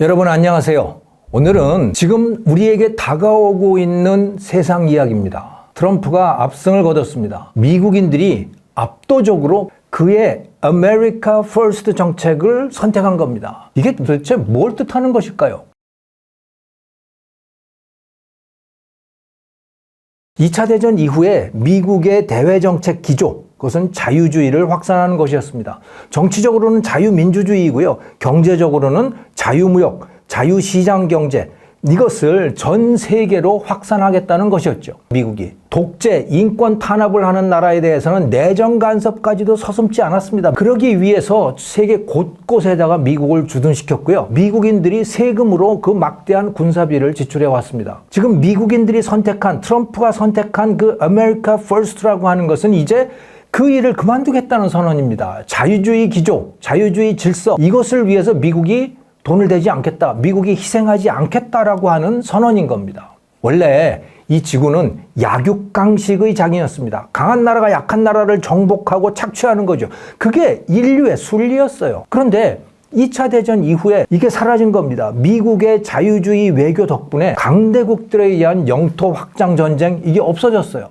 여러분 안녕하세요. 오늘은 지금 우리에게 다가오고 있는 세상 이야기입니다. 트럼프가 압승을 거뒀습니다. 미국인들이 압도적으로 그의 America First 정책을 선택한 겁니다. 이게 도대체 뭘 뜻하는 것일까요? 2차 대전 이후에 미국의 대외정책 기조, 그것은 자유주의를 확산하는 것이었습니다. 정치적으로는 자유민주주의이고요. 경제적으로는 자유무역, 자유시장경제, 이것을 전 세계로 확산하겠다는 것이었죠. 미국이. 독재, 인권 탄압을 하는 나라에 대해서는 내정 간섭까지도 서슴지 않았습니다. 그러기 위해서 세계 곳곳에다가 미국을 주둔시켰고요. 미국인들이 세금으로 그 막대한 군사비를 지출해 왔습니다. 지금 미국인들이 선택한, 트럼프가 선택한 그 America First라고 하는 것은 이제 그 일을 그만두겠다는 선언입니다. 자유주의 기조, 자유주의 질서, 이것을 위해서 미국이 돈을 대지 않겠다, 미국이 희생하지 않겠다라고 하는 선언인 겁니다. 원래 이 지구는 약육강식의 장이었습니다. 강한 나라가 약한 나라를 정복하고 착취하는 거죠. 그게 인류의 순리였어요. 그런데 2차 대전 이후에 이게 사라진 겁니다. 미국의 자유주의 외교 덕분에 강대국들에 의한 영토 확장 전쟁, 이게 없어졌어요.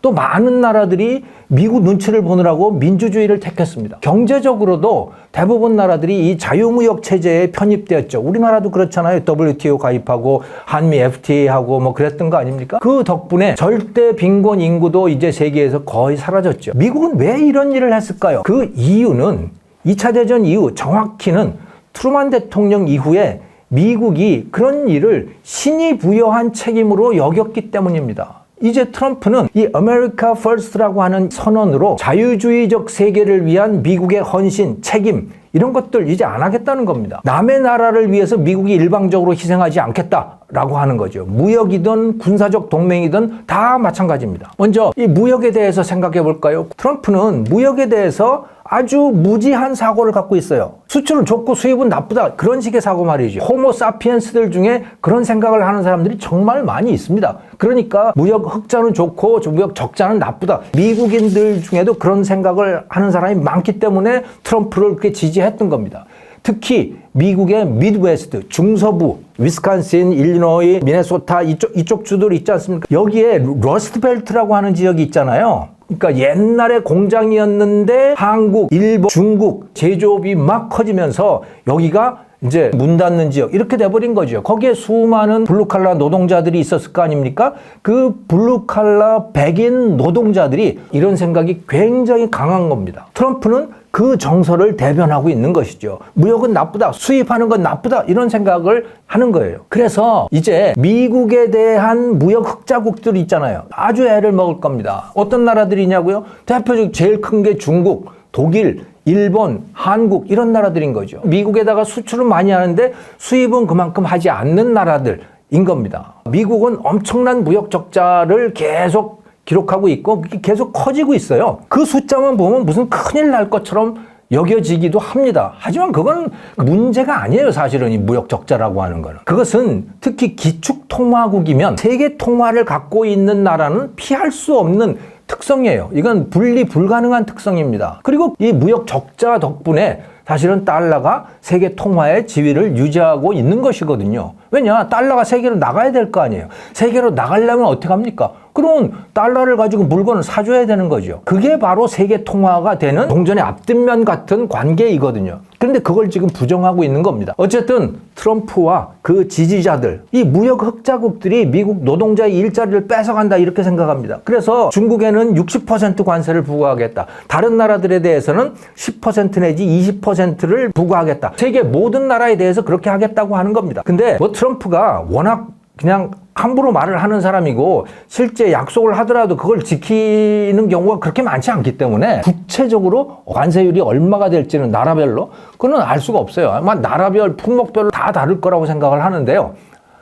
또 많은 나라들이 미국 눈치를 보느라고 민주주의를 택했습니다. 경제적으로도 대부분 나라들이 이 자유무역 체제에 편입되었죠. 우리나라도 그렇잖아요. WTO 가입하고 한미 FTA하고 뭐 그랬던 거 아닙니까? 그 덕분에 절대 빈곤 인구도 이제 세계에서 거의 사라졌죠. 미국은 왜 이런 일을 했을까요? 그 이유는 2차 대전 이후, 정확히는 트루만 대통령 이후에 미국이 그런 일을 신이 부여한 책임으로 여겼기 때문입니다. 이제 트럼프는 이 America First라고 하는 선언으로 자유주의적 세계를 위한 미국의 헌신, 책임, 이런 것들 이제 안 하겠다는 겁니다. 남의 나라를 위해서 미국이 일방적으로 희생하지 않겠다라고 하는 거죠. 무역이든 군사적 동맹이든 다 마찬가지입니다. 먼저 이 무역에 대해서 생각해 볼까요? 트럼프는 무역에 대해서 아주 무지한 사고를 갖고 있어요. 수출은 좋고 수입은 나쁘다, 그런 식의 사고 말이죠. 호모 사피엔스들 중에 그런 생각을 하는 사람들이 정말 많이 있습니다. 그러니까 무역 흑자는 좋고 무역 적자는 나쁘다, 미국인들 중에도 그런 생각을 하는 사람이 많기 때문에 트럼프를 그렇게 지지했던 겁니다. 특히 미국의 미드웨스트, 중서부, 위스콘신, 일리노이, 미네소타 이쪽 주들 있지 않습니까? 여기에 러스트벨트라고 하는 지역이 있잖아요. 그러니까 옛날에 공장이었는데 한국, 일본, 중국 제조업이 막 커지면서 여기가 이제 문 닫는 지역, 이렇게 돼버린 거죠. 거기에 수많은 블루칼라 노동자들이 있었을 거 아닙니까? 그 블루칼라 백인 노동자들이 이런 생각이 굉장히 강한 겁니다. 트럼프는 그 정서를 대변하고 있는 것이죠. 무역은 나쁘다, 수입하는 건 나쁘다, 이런 생각을 하는 거예요. 그래서 이제 미국에 대한 무역 흑자국들 있잖아요. 아주 애를 먹을 겁니다. 어떤 나라들이냐고요? 대표적 제일 큰 게 중국, 독일, 일본, 한국, 이런 나라들인 거죠. 미국에다가 수출은 많이 하는데 수입은 그만큼 하지 않는 나라들인 겁니다. 미국은 엄청난 무역 적자를 계속 기록하고 있고 그게 계속 커지고 있어요. 그 숫자만 보면 무슨 큰일 날 것처럼 여겨지기도 합니다. 하지만 그건 문제가 아니에요. 사실은 이 무역 적자라고 하는 거는. 그것은 특히 기축통화국이면 세계 통화를 갖고 있는 나라는 피할 수 없는 특성이에요. 이건 분리 불가능한 특성입니다. 그리고 이 무역 적자 덕분에 사실은 달러가 세계 통화의 지위를 유지하고 있는 것이거든요. 왜냐? 달러가 세계로 나가야 될 거 아니에요. 세계로 나가려면 어떻게 합니까? 그러면 달러를 가지고 물건을 사줘야 되는 거죠. 그게 바로 세계 통화가 되는 동전의 앞뒷면 같은 관계이거든요. 그런데 그걸 지금 부정하고 있는 겁니다. 어쨌든 트럼프와 그 지지자들, 이 무역 흑자국들이 미국 노동자의 일자리를 뺏어간다, 이렇게 생각합니다. 그래서 중국에는 60% 관세를 부과하겠다. 다른 나라들에 대해서는 10% 내지 20%를 부과하겠다. 세계 모든 나라에 대해서 그렇게 하겠다고 하는 겁니다. 근데 뭐 트럼프가 워낙 그냥 함부로 말을 하는 사람이고 실제 약속을 하더라도 그걸 지키는 경우가 그렇게 많지 않기 때문에 구체적으로 관세율이 얼마가 될지는 나라별로 그건 알 수가 없어요. 아마 나라별, 품목별로 다 다를 거라고 생각을 하는데요.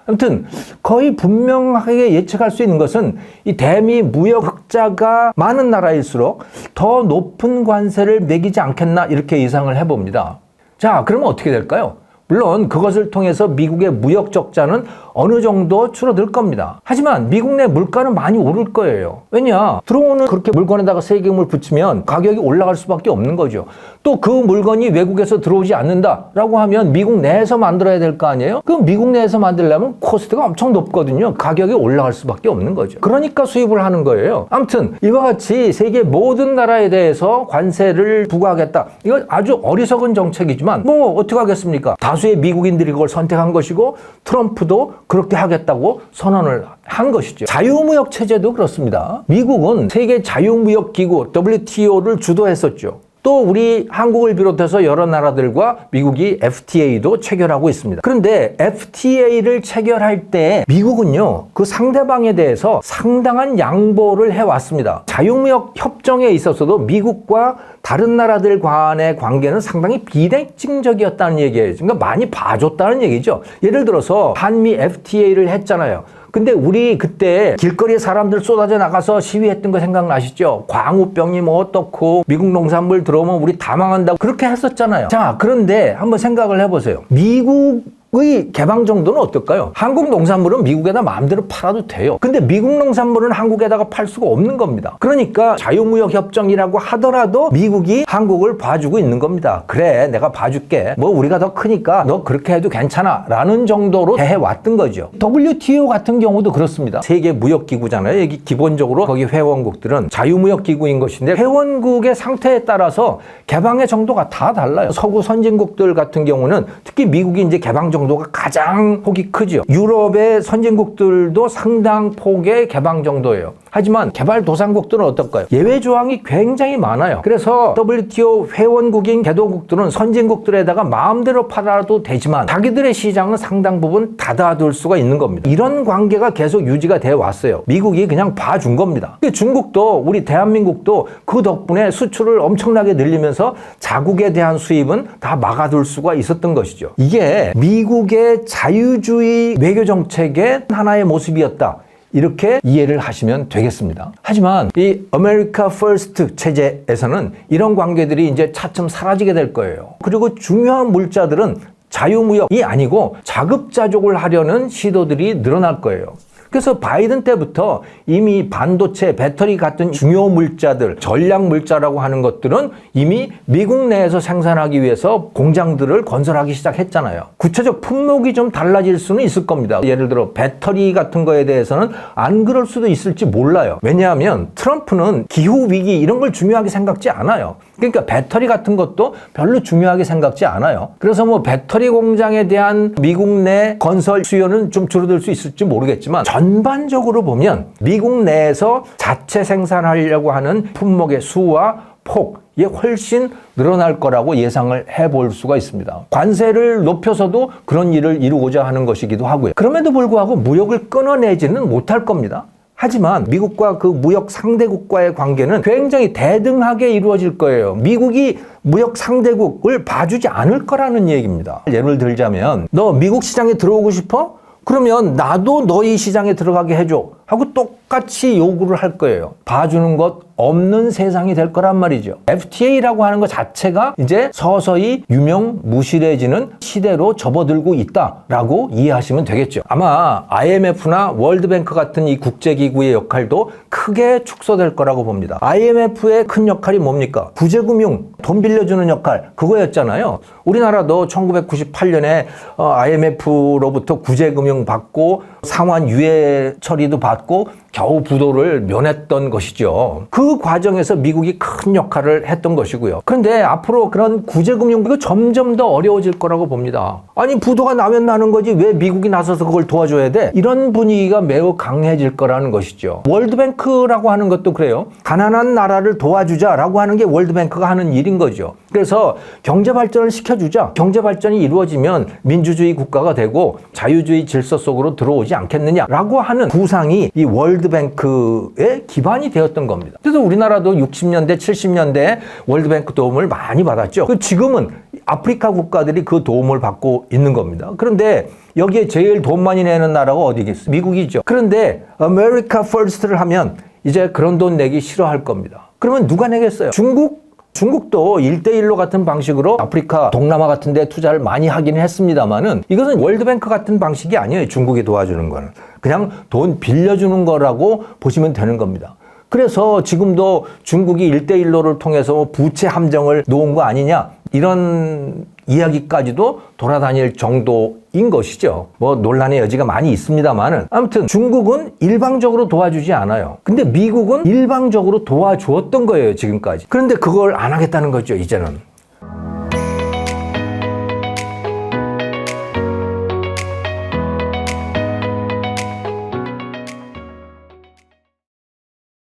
아무튼 거의 분명하게 예측할 수 있는 것은 이 대미 무역 흑자가 많은 나라일수록 더 높은 관세를 매기지 않겠나, 이렇게 예상을 해봅니다. 자, 그러면 어떻게 될까요? 물론 그것을 통해서 미국의 무역 적자는 어느 정도 줄어들 겁니다. 하지만 미국 내 물가는 많이 오를 거예요. 왜냐? 들어오는 그렇게 물건에다가 세금을 붙이면 가격이 올라갈 수밖에 없는 거죠. 또 그 물건이 외국에서 들어오지 않는다라고 하면 미국 내에서 만들어야 될 거 아니에요? 그럼 미국 내에서 만들려면 코스트가 엄청 높거든요. 가격이 올라갈 수밖에 없는 거죠. 그러니까 수입을 하는 거예요. 아무튼 이와 같이 세계 모든 나라에 대해서 관세를 부과하겠다. 이건 아주 어리석은 정책이지만 뭐 어떻게 하겠습니까? 다수의 미국인들이 그걸 선택한 것이고 트럼프도 그렇게 하겠다고 선언을 한 것이죠. 자유무역 체제도 그렇습니다. 미국은 세계 자유무역기구 WTO를 주도했었죠. 또 우리 한국을 비롯해서 여러 나라들과 미국이 FTA도 체결하고 있습니다. 그런데 FTA를 체결할 때 미국은요, 그 상대방에 대해서 상당한 양보를 해왔습니다. 자유무역 협정에 있어서도 미국과 다른 나라들 간의 관계는 상당히 비대칭적이었다는 얘기예요. 그러니까 많이 봐줬다는 얘기죠. 예를 들어서 한미 FTA를 했잖아요. 근데 우리 그때 길거리에 사람들 쏟아져 나가서 시위했던 거 생각나시죠? 광우병이 뭐 어떻고 미국 농산물 들어오면 우리 다 망한다고 그렇게 했었잖아요. 자, 그런데 한번 생각을 해보세요. 미국의 개방 정도는 어떨까요? 한국 농산물은 미국에다 마음대로 팔아도 돼요. 근데 미국 농산물은 한국에다가 팔 수가 없는 겁니다. 그러니까 자유무역 협정이라고 하더라도 미국이 한국을 봐주고 있는 겁니다. 그래, 내가 봐줄게. 뭐 우리가 더 크니까 너 그렇게 해도 괜찮아 라는 정도로 대해왔던 거죠. WTO 같은 경우도 그렇습니다. 세계 무역기구잖아요. 여기 기본적으로 거기 회원국들은 자유무역기구인 것인데 회원국의 상태에 따라서 개방의 정도가 다 달라요. 서구 선진국들 같은 경우는 특히 미국이 이제 개방 정도가 가장 폭이 크죠. 유럽의 선진국들도 상당 폭의 개방 정도예요. 하지만 개발도상국들은 어떨까요? 예외 조항이 굉장히 많아요. 그래서 WTO 회원국인 개도국들은 선진국들에다가 마음대로 팔아도 되지만 자기들의 시장은 상당 부분 닫아둘 수가 있는 겁니다. 이런 관계가 계속 유지가 되어 왔어요. 미국이 그냥 봐준 겁니다. 중국도 우리 대한민국도 그 덕분에 수출을 엄청나게 늘리면서 자국에 대한 수입은 다 막아둘 수가 있었던 것이죠. 이게 미국의 자유주의 외교정책의 하나의 모습이었다. 이렇게 이해를 하시면 되겠습니다. 하지만 이 아메리카 퍼스트 체제에서는 이런 관계들이 이제 차츰 사라지게 될 거예요. 그리고 중요한 물자들은 자유무역이 아니고 자급자족을 하려는 시도들이 늘어날 거예요. 그래서 바이든 때부터 이미 반도체, 배터리 같은 중요 물자들, 전략 물자라고 하는 것들은 이미 미국 내에서 생산하기 위해서 공장들을 건설하기 시작했잖아요. 구체적 품목이 좀 달라질 수는 있을 겁니다. 예를 들어 배터리 같은 거에 대해서는 안 그럴 수도 있을지 몰라요. 왜냐하면 트럼프는 기후위기 이런 걸 중요하게 생각지 않아요. 그러니까 배터리 같은 것도 별로 중요하게 생각지 않아요. 그래서 뭐 배터리 공장에 대한 미국 내 건설 수요는 좀 줄어들 수 있을지 모르겠지만 전반적으로 보면 미국 내에서 자체 생산하려고 하는 품목의 수와 폭이 훨씬 늘어날 거라고 예상을 해볼 수가 있습니다. 관세를 높여서도 그런 일을 이루고자 하는 것이기도 하고요. 그럼에도 불구하고 무역을 끊어내지는 못할 겁니다. 하지만 미국과 그 무역 상대국과의 관계는 굉장히 대등하게 이루어질 거예요. 미국이 무역 상대국을 봐주지 않을 거라는 얘기입니다. 예를 들자면 너 미국 시장에 들어오고 싶어? 그러면 나도 너희 시장에 들어가게 해줘 하고 똑같이 요구를 할 거예요. 봐주는 것 없는 세상이 될 거란 말이죠. FTA라고 하는 것 자체가 이제 서서히 유명무실해지는 시대로 접어들고 있다라고 이해하시면 되겠죠. 아마 IMF나 월드뱅크 같은 이 국제기구의 역할도 크게 축소될 거라고 봅니다. IMF의 큰 역할이 뭡니까? 구제금융, 돈 빌려주는 역할, 그거였잖아요. 우리나라도 1998년에 IMF로부터 구제금융 받고 상환 유예 처리도 받고 겨우 부도를 면했던 것이죠. 그 과정에서 미국이 큰 역할을 했던 것이고요. 그런데 앞으로 그런 구제금융이 점점 더 어려워질 거라고 봅니다. 아니 부도가 나면 나는 거지 왜 미국이 나서서 그걸 도와줘야 돼? 이런 분위기가 매우 강해질 거라는 것이죠. 월드뱅크라고 하는 것도 그래요. 가난한 나라를 도와주자라고 하는 게 월드뱅크가 하는 일인 거죠. 그래서 경제 발전을 시켜주자. 경제 발전이 이루어지면 민주주의 국가가 되고 자유주의 질서 속으로 들어오지 않겠느냐라고 하는 구상이 이 월드뱅크의 기반이 되었던 겁니다. 그래서 우리나라도 60년대, 70년대에 월드뱅크 도움을 많이 받았죠. 지금은 아프리카 국가들이 그 도움을 받고 있는 겁니다. 그런데 여기에 제일 돈 많이 내는 나라가 어디겠어요? 미국이죠. 그런데 아메리카 퍼스트를 하면 이제 그런 돈 내기 싫어할 겁니다. 그러면 누가 내겠어요? 중국? 중국도 1대1로 같은 방식으로 아프리카, 동남아 같은 데 투자를 많이 하긴 했습니다만은 이것은 월드뱅크 같은 방식이 아니에요. 중국이 도와주는 거는. 그냥 돈 빌려주는 거라고 보시면 되는 겁니다. 그래서 지금도 중국이 1대1로를 통해서 부채 함정을 놓은 거 아니냐 이런 이야기까지도 돌아다닐 정도인 것이죠. 뭐 논란의 여지가 많이 있습니다만은 아무튼 중국은 일방적으로 도와주지 않아요. 근데 미국은 일방적으로 도와주었던 거예요, 지금까지. 그런데 그걸 안 하겠다는 거죠, 이제는.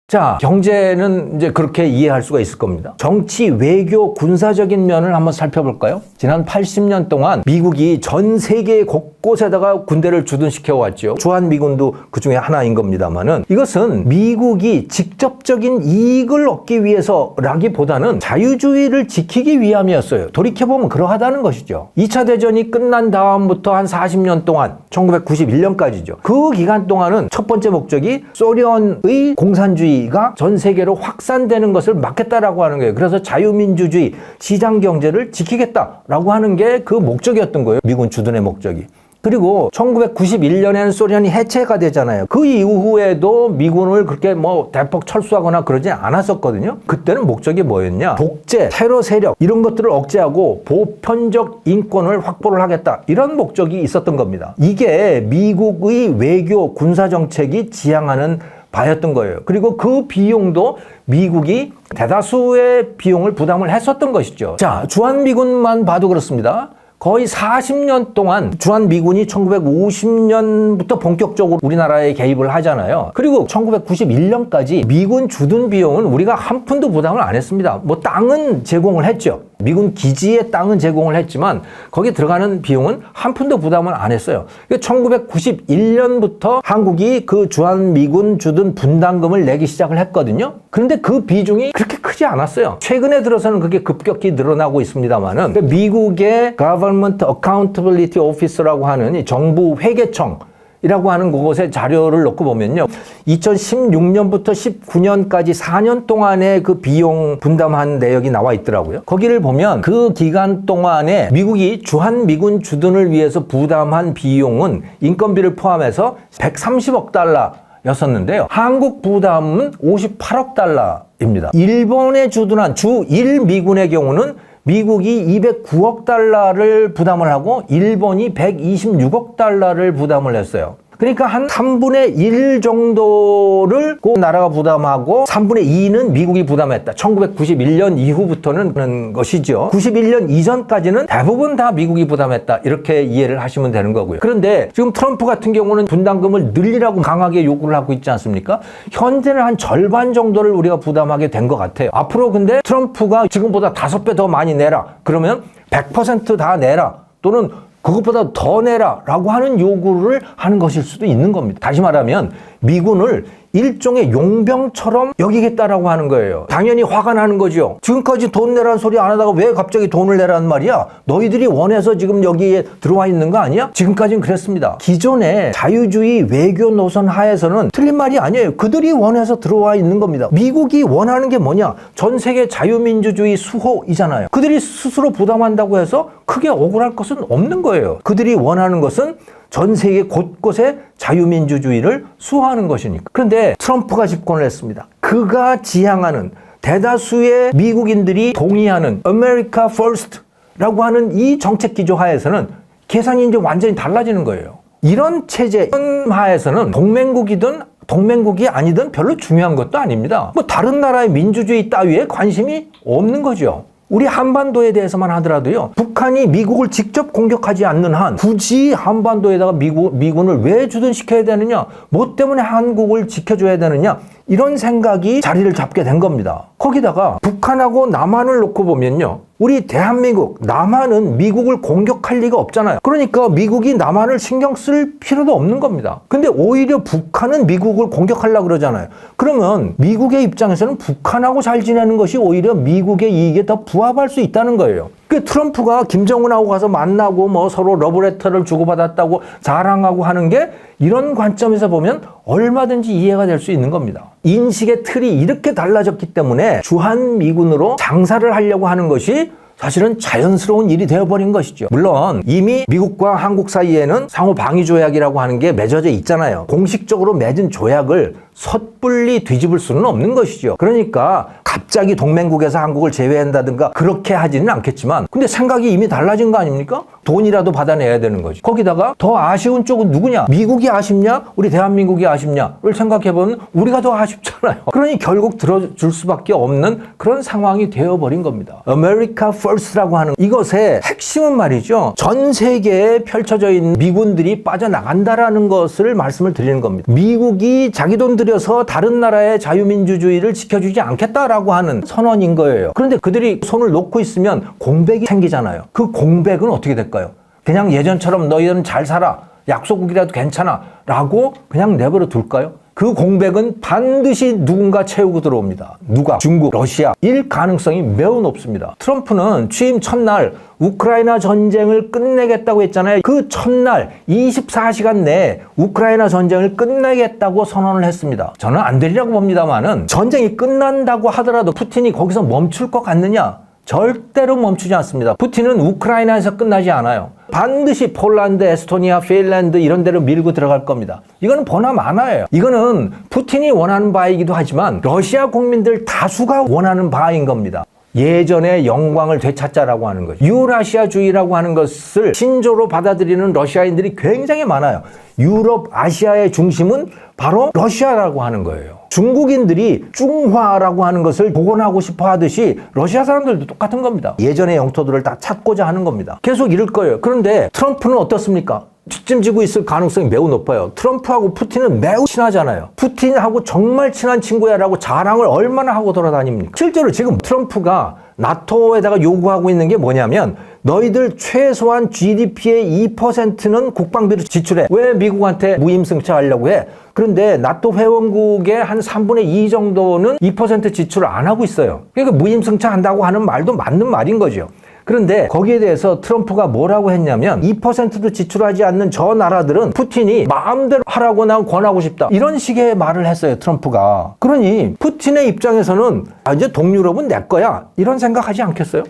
자, 경제는 이제 그렇게 이해할 수가 있을 겁니다. 정치, 외교, 군사적인 면을 한번 살펴볼까요? 지난 80년 동안 미국이 전 세계 곳곳에다가 군대를 주둔시켜 왔죠. 주한미군도 그 중에 하나인 겁니다만은 이것은 미국이 직접적인 이익을 얻기 위해서라기보다는 자유주의를 지키기 위함이었어요. 돌이켜보면 그러하다는 것이죠. 2차 대전이 끝난 다음부터 한 40년 동안 1991년까지죠. 그 기간 동안은 첫 번째 목적이 소련의 공산주의 가 전 세계로 확산되는 것을 막겠다라고 하는 거예요. 그래서 자유민주주의, 시장경제를 지키겠다라고 하는 게 그 목적이었던 거예요. 미군 주둔의 목적이. 그리고 1991년에는 소련이 해체가 되잖아요. 그 이후에도 미군을 그렇게 뭐 대폭 철수하거나 그러지 않았었거든요. 그때는 목적이 뭐였냐? 독재, 테러 세력 이런 것들을 억제하고 보편적 인권을 확보를 하겠다. 이런 목적이 있었던 겁니다. 이게 미국의 외교, 군사정책이 지향하는 바였던 거예요. 그리고 그 비용도 미국이 대다수의 비용을 부담을 했었던 것이죠. 자, 주한미군만 봐도 그렇습니다. 거의 40년 동안 주한미군이 1950년부터 본격적으로 우리나라에 개입을 하잖아요. 그리고 1991년까지 미군 주둔 비용은 우리가 한 푼도 부담을 안 했습니다. 뭐 땅은 제공을 했죠. 미군 기지에 땅은 제공을 했지만 거기에 들어가는 비용은 한 푼도 부담을 안 했어요. 1991년부터 한국이 그 주한미군 주둔 분담금을 내기 시작을 했거든요. 그런데 그 비중이 그렇게 크지 않았어요. 최근에 들어서는 그게 급격히 늘어나고 있습니다만은 미국의 Government Accountability Office라고 하는 이 정부 회계청 이라고 하는 그곳에 자료를 놓고 보면요. 2016년부터 19년까지 4년 동안의 그 비용 분담한 내역이 나와 있더라고요. 거기를 보면 그 기간 동안에 미국이 주한미군 주둔을 위해서 부담한 비용은 인건비를 포함해서 130억 달러였었는데요. 한국 부담은 58억 달러입니다. 일본에 주둔한 주 1미군의 경우는 미국이 209억 달러를 부담을 하고 일본이 126억 달러를 부담을 했어요. 그러니까 한 3분의 1 정도를 그 나라가 부담하고 3분의 2는 미국이 부담했다. 1991년 이후부터는 그런 것이죠. 91년 이전까지는 대부분 다 미국이 부담했다. 이렇게 이해를 하시면 되는 거고요. 그런데 지금 트럼프 같은 경우는 분담금을 늘리라고 강하게 요구를 하고 있지 않습니까? 현재는 한 절반 정도를 우리가 부담하게 된 것 같아요. 앞으로 근데 트럼프가 지금보다 5배 더 많이 내라. 그러면 100% 다 내라. 또는 그것보다 더 내라 라고 하는 요구를 하는 것일 수도 있는 겁니다. 다시 말하면 미군을 일종의 용병처럼 여기겠다라고 하는 거예요. 당연히 화가 나는 거죠. 지금까지 돈 내라는 소리 안 하다가 왜 갑자기 돈을 내라는 말이야? 너희들이 원해서 지금 여기에 들어와 있는 거 아니야? 지금까지는 그랬습니다. 기존의 자유주의 외교 노선 하에서는 틀린 말이 아니에요. 그들이 원해서 들어와 있는 겁니다. 미국이 원하는 게 뭐냐? 전 세계 자유민주주의 수호이잖아요. 그들이 스스로 부담한다고 해서 크게 억울할 것은 없는 거예요. 그들이 원하는 것은 전 세계 곳곳에 자유민주주의를 수호하는 것이니까. 그런데 트럼프가 집권을 했습니다. 그가 지향하는 대다수의 미국인들이 동의하는 America First라고 하는 이 정책 기조 하에서는 계산이 이제 완전히 달라지는 거예요. 이런 체제 하에서는 동맹국이든 동맹국이 아니든 별로 중요한 것도 아닙니다. 뭐 다른 나라의 민주주의 따위에 관심이 없는 거죠. 우리 한반도에 대해서만 하더라도요. 북한이 미국을 직접 공격하지 않는 한 굳이 한반도에다가 미군을 왜 주둔시켜야 되느냐? 뭐 때문에 한국을 지켜줘야 되느냐? 이런 생각이 자리를 잡게 된 겁니다. 거기다가 북한하고 남한을 놓고 보면요. 우리 대한민국, 남한은 미국을 공격할 리가 없잖아요. 그러니까 미국이 남한을 신경 쓸 필요도 없는 겁니다. 근데 오히려 북한은 미국을 공격하려고 그러잖아요. 그러면 미국의 입장에서는 북한하고 잘 지내는 것이 오히려 미국의 이익에 더 부합할 수 있다는 거예요. 그 트럼프가 김정은하고 가서 만나고 뭐 서로 러브레터를 주고받았다고 자랑하고 하는 게 이런 관점에서 보면 얼마든지 이해가 될 수 있는 겁니다. 인식의 틀이 이렇게 달라졌기 때문에 주한미군으로 장사를 하려고 하는 것이 사실은 자연스러운 일이 되어버린 것이죠. 물론 이미 미국과 한국 사이에는 상호 방위 조약이라고 하는 게 맺어져 있잖아요. 공식적으로 맺은 조약을 섣불리 뒤집을 수는 없는 것이죠. 그러니까 갑자기 동맹국에서 한국을 제외한다든가 그렇게 하지는 않겠지만 근데 생각이 이미 달라진 거 아닙니까? 돈이라도 받아내야 되는 거지. 거기다가 더 아쉬운 쪽은 누구냐? 미국이 아쉽냐? 우리 대한민국이 아쉽냐?를 생각해보면 우리가 더 아쉽잖아요. 그러니 결국 들어줄 수밖에 없는 그런 상황이 되어버린 겁니다. America First라고 하는 이것의 핵심은 말이죠. 전 세계에 펼쳐져 있는 미군들이 빠져나간다라는 것을 말씀을 드리는 겁니다. 미국이 자기 돈 들여서 다른 나라의 자유민주주의를 지켜주지 않겠다라고 하는 선언인 거예요. 그런데 그들이 손을 놓고 있으면 공백이 생기잖아요. 그 공백은 어떻게 될까요? 그냥 예전처럼 너희들은 잘 살아. 약소국이라도 괜찮아. 라고 그냥 내버려 둘까요? 그 공백은 반드시 누군가 채우고 들어옵니다. 누가? 중국, 러시아. 일 가능성이 매우 높습니다. 트럼프는 취임 첫날 우크라이나 전쟁을 끝내겠다고 했잖아요. 그 첫날 24시간 내에 우크라이나 전쟁을 끝내겠다고 선언을 했습니다. 저는 안 되리라고 봅니다만은 전쟁이 끝난다고 하더라도 푸틴이 거기서 멈출 것 같느냐? 절대로 멈추지 않습니다. 푸틴은 우크라이나에서 끝나지 않아요. 반드시 폴란드, 에스토니아, 핀란드 이런 데로 밀고 들어갈 겁니다. 이거는 보나마나예요. 이거는 푸틴이 원하는 바이기도 하지만 러시아 국민들 다수가 원하는 바인 겁니다. 예전의 영광을 되찾자라고 하는 거죠. 유라시아주의라고 하는 것을 신조로 받아들이는 러시아인들이 굉장히 많아요. 유럽, 아시아의 중심은 바로 러시아라고 하는 거예요. 중국인들이 중화라고 하는 것을 복원하고 싶어 하듯이 러시아 사람들도 똑같은 겁니다. 예전의 영토들을 다 찾고자 하는 겁니다. 계속 이럴 거예요. 그런데 트럼프는 어떻습니까? 뒷짐지고 있을 가능성이 매우 높아요. 트럼프하고 푸틴은 매우 친하잖아요. 푸틴하고 정말 친한 친구야라고 자랑을 얼마나 하고 돌아다닙니까? 실제로 지금 트럼프가 나토에다가 요구하고 있는 게 뭐냐면 너희들 최소한 GDP의 2%는 국방비로 지출해. 왜 미국한테 무임승차하려고 해? 그런데 나토 회원국의 한 3분의 2 정도는 2% 지출을 안 하고 있어요. 그러니까 무임승차한다고 하는 말도 맞는 말인 거죠. 그런데 거기에 대해서 트럼프가 뭐라고 했냐면 2%도 지출하지 않는 저 나라들은 푸틴이 마음대로 하라고 난 권하고 싶다. 이런 식의 말을 했어요, 트럼프가. 그러니 푸틴의 입장에서는 이제 동유럽은 내 거야. 이런 생각하지 않겠어요?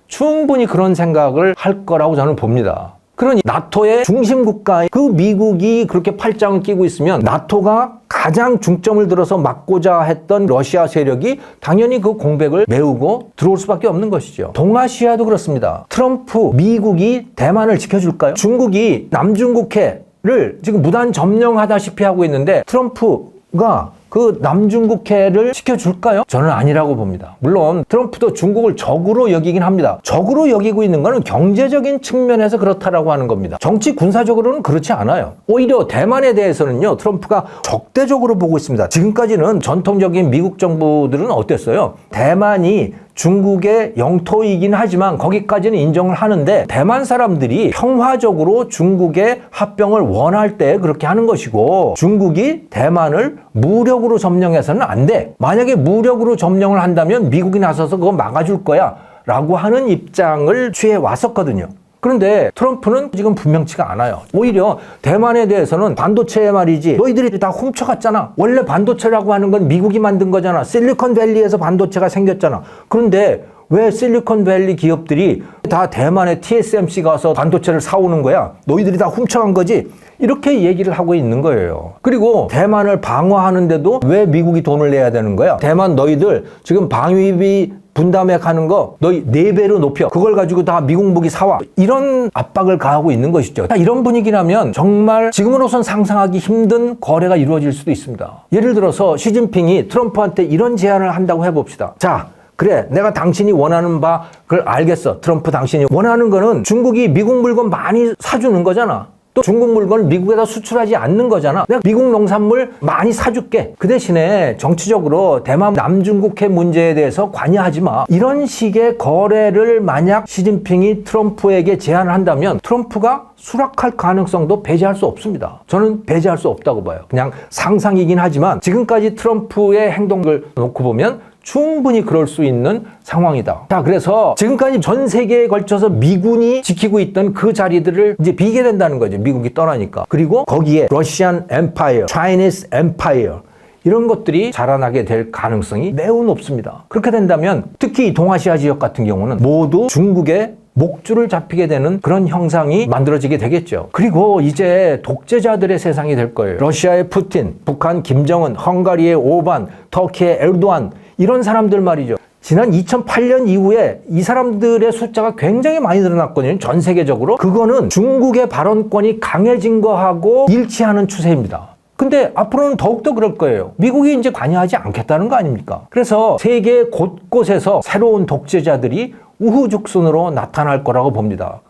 충분히 그런 생각을 할 거라고 저는 봅니다. 그러니 나토의 중심 국가에 그 미국이 그렇게 팔짱을 끼고 있으면 나토가 가장 중점을 들어서 막고자 했던 러시아 세력이 당연히 그 공백을 메우고 들어올 수밖에 없는 것이죠. 동아시아도 그렇습니다. 트럼프, 미국이 대만을 지켜줄까요? 중국이 남중국해를 지금 무단 점령하다시피 하고 있는데 트럼프가 그 남중국해를 지켜줄까요? 저는 아니라고 봅니다. 물론 트럼프도 중국을 적으로 여기긴 합니다. 적으로 여기고 있는 거는 경제적인 측면에서 그렇다라고 하는 겁니다. 정치 군사적으로는 그렇지 않아요. 오히려 대만에 대해서는요, 트럼프가 적대적으로 보고 있습니다. 지금까지는 전통적인 미국 정부들은 어땠어요? 대만이 중국의 영토이긴 하지만 거기까지는 인정을 하는데 대만 사람들이 평화적으로 중국의 합병을 원할 때 그렇게 하는 것이고 중국이 대만을 무력으로 점령해서는 안 돼. 만약에 무력으로 점령을 한다면 미국이 나서서 그거 막아줄 거야 라고 하는 입장을 취해 왔었거든요. 그런데 트럼프는 지금 분명치가 않아요. 오히려 대만에 대해서는 반도체에 말이지 너희들이 다 훔쳐갔잖아. 원래 반도체라고 하는 건 미국이 만든 거잖아. 실리콘밸리에서 반도체가 생겼잖아. 그런데 왜 실리콘밸리 기업들이 다 대만의 TSMC 가서 반도체를 사오는 거야? 너희들이 다 훔쳐간 거지? 이렇게 얘기를 하고 있는 거예요. 그리고 대만을 방어하는데도 왜 미국이 돈을 내야 되는 거야? 대만 너희들 지금 방위비 분담해 가는 거 너희 4배로 높여. 그걸 가지고 다 미국 무기 사와. 이런 압박을 가하고 있는 것이죠. 이런 분위기라면 정말 지금으로선 상상하기 힘든 거래가 이루어질 수도 있습니다. 예를 들어서 시진핑이 트럼프한테 이런 제안을 한다고 해봅시다. 자, 그래, 내가 당신이 원하는 바 그걸 알겠어. 트럼프 당신이 원하는 거는 중국이 미국 물건 많이 사주는 거잖아. 또 중국 물건을 미국에다 수출하지 않는 거잖아. 내가 미국 농산물 많이 사줄게. 그 대신에 정치적으로 대만 남중국해 문제에 대해서 관여하지 마. 이런 식의 거래를 만약 시진핑이 트럼프에게 제안을 한다면 트럼프가 수락할 가능성도 배제할 수 없습니다. 저는 배제할 수 없다고 봐요. 그냥 상상이긴 하지만 지금까지 트럼프의 행동을 놓고 보면 충분히 그럴 수 있는 상황이다. 자, 그래서 지금까지 전 세계에 걸쳐서 미군이 지키고 있던 그 자리들을 이제 비게 된다는 거죠. 미국이 떠나니까. 그리고 거기에 러시안 엠파이어, 차이니스 엠파이어 이런 것들이 자라나게 될 가능성이 매우 높습니다. 그렇게 된다면 특히 동아시아 지역 같은 경우는 모두 중국의 목줄을 잡히게 되는 그런 형상이 만들어지게 되겠죠. 그리고 이제 독재자들의 세상이 될 거예요. 러시아의 푸틴, 북한 김정은, 헝가리의 오반, 터키의 에르도안 이런 사람들 말이죠. 지난 2008년 이후에 이 사람들의 숫자가 굉장히 많이 늘어났거든요. 전 세계적으로. 그거는 중국의 발언권이 강해진 거하고 일치하는 추세입니다. 근데 앞으로는 더욱더 그럴 거예요. 미국이 이제 관여하지 않겠다는 거 아닙니까? 그래서 세계 곳곳에서 새로운 독재자들이 우후죽순으로 나타날 거라고 봅니다.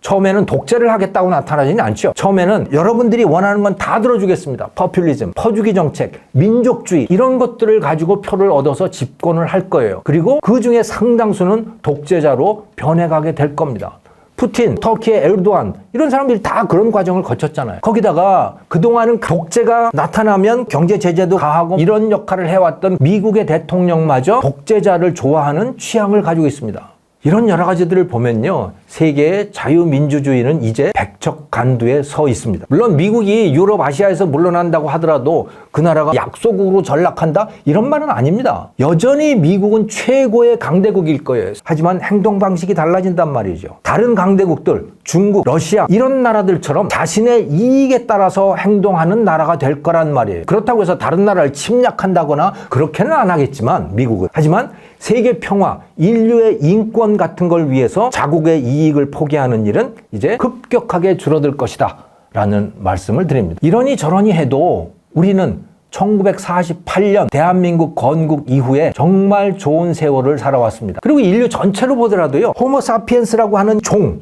처음에는 독재를 하겠다고 나타나지는 않죠. 처음에는 여러분들이 원하는 건 다 들어주겠습니다. 퍼퓰리즘, 퍼주기 정책, 민족주의 이런 것들을 가지고 표를 얻어서 집권을 할 거예요. 그리고 그 중에 상당수는 독재자로 변해가게 될 겁니다. 푸틴, 터키의 에르도안 이런 사람들이 다 그런 과정을 거쳤잖아요. 거기다가 그동안은 독재가 나타나면 경제 제재도 가하고 이런 역할을 해왔던 미국의 대통령마저 독재자를 좋아하는 취향을 가지고 있습니다. 이런 여러 가지들을 보면요. 세계의 자유민주주의는 이제 백척간두에 서 있습니다. 물론 미국이 유럽, 아시아에서 물러난다고 하더라도 그 나라가 약소국으로 전락한다? 이런 말은 아닙니다. 여전히 미국은 최고의 강대국일 거예요. 하지만 행동 방식이 달라진단 말이죠. 다른 강대국들, 중국, 러시아 이런 나라들처럼 자신의 이익에 따라서 행동하는 나라가 될 거란 말이에요. 그렇다고 해서 다른 나라를 침략한다거나 그렇게는 안 하겠지만 미국은. 하지만 세계 평화, 인류의 인권 같은 걸 위해서 자국의 이익을 포기하는 일은 이제 급격하게 줄어들 것이다 라는 말씀을 드립니다. 이러니 저러니 해도 우리는 1948년 대한민국 건국 이후에 정말 좋은 세월을 살아왔습니다. 그리고 인류 전체로 보더라도요. 호모사피엔스라고 하는 종이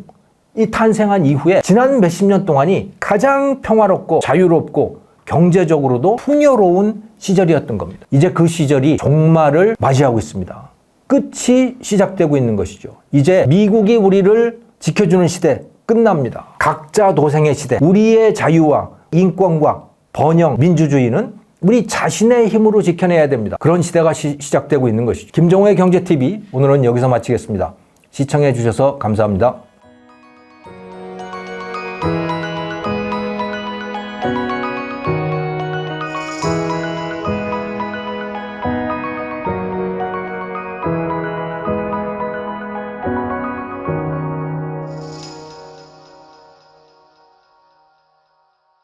탄생한 이후에 지난 몇십 년 동안이 가장 평화롭고 자유롭고 경제적으로도 풍요로운 시절이었던 겁니다. 이제 그 시절이 종말을 맞이하고 있습니다. 끝이 시작되고 있는 것이죠. 이제 미국이 우리를 지켜주는 시대 끝납니다. 각자 도생의 시대. 우리의 자유와 인권과 번영, 민주주의는 우리 자신의 힘으로 지켜내야 됩니다. 그런 시대가 시작되고 있는 것이죠. 김종호의 경제TV 오늘은 여기서 마치겠습니다. 시청해 주셔서 감사합니다.